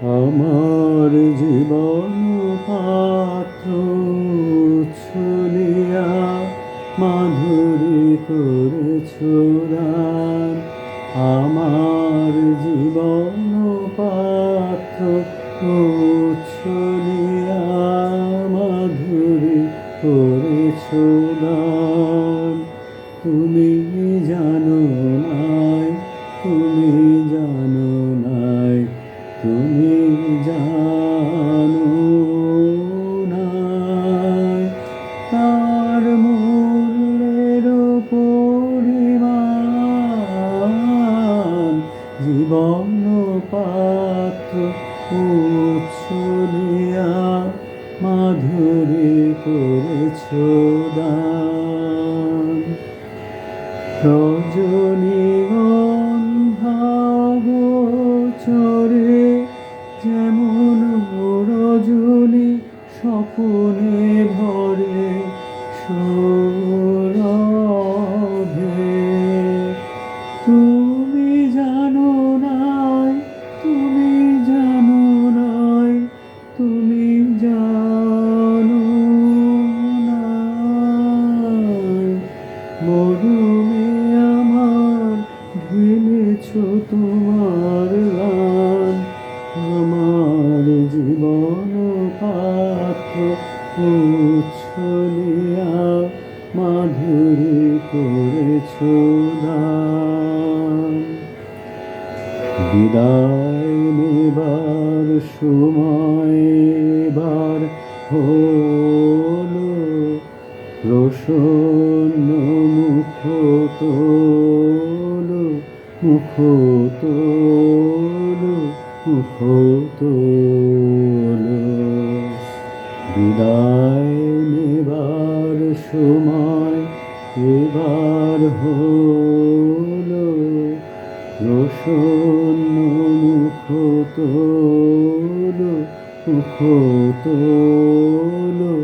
আমার জীবন পাত্র ছুলিয়া মাধুরী করেছ দান। আমার জীবন পাত্র ছুলিয়া মাধুরী করেছ দান। তুমি জানো নাই, তুমি জানো নাই, তুমি জানো নাই তার মূল্যের পরিমাণ। জীবন পাত্র উচ্ছলিয়া মাধুরী করেছ দান। রজনীগন্ধা গোচরে যেমন রজনী স্বপনে ভরে সৌরভে। তুমি জানো নাই, তুমি জানো নাই, তুমি জানো নাই মরুমে আমার ঢেলেছ তোমার গান। আমার জীবন পাত্র উচ্ছলিয়া মাধুরী করেছ দান। বিদায় নেবার সময় এবার হলো, প্রসন্ন মুখ তোলো, মুখ তোলো, মুখ তোলো। বিদায় নেবার সময় এবার হলো, প্রসন্ন মুখ তোলো, মুখ তোলো,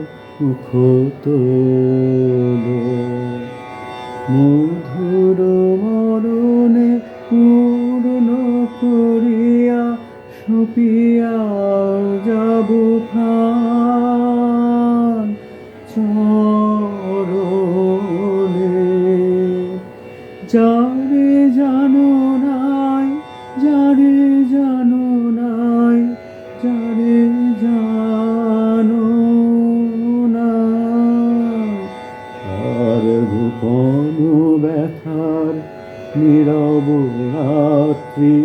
মুখ তোলো। মধুর মরণে পূর্ণ করিয়া সপিয়া যাব প্রাণ চরণে। যারে জানো নাই, যারে জানো নাই, যারে জানো নাই আর গোপন ব্যথার নীরব রাত্রি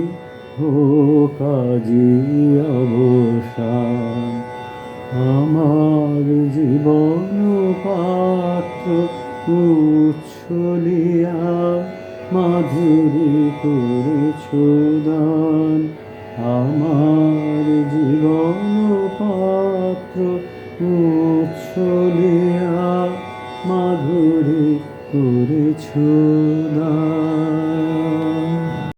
হোক আজি অবসান। আমার জীবন পাত্র উচ্ছলিয়া মাধুরী করেছ দান। আমার জীবন পাত্র উচ্ছলিয়া মাধুরী করেছ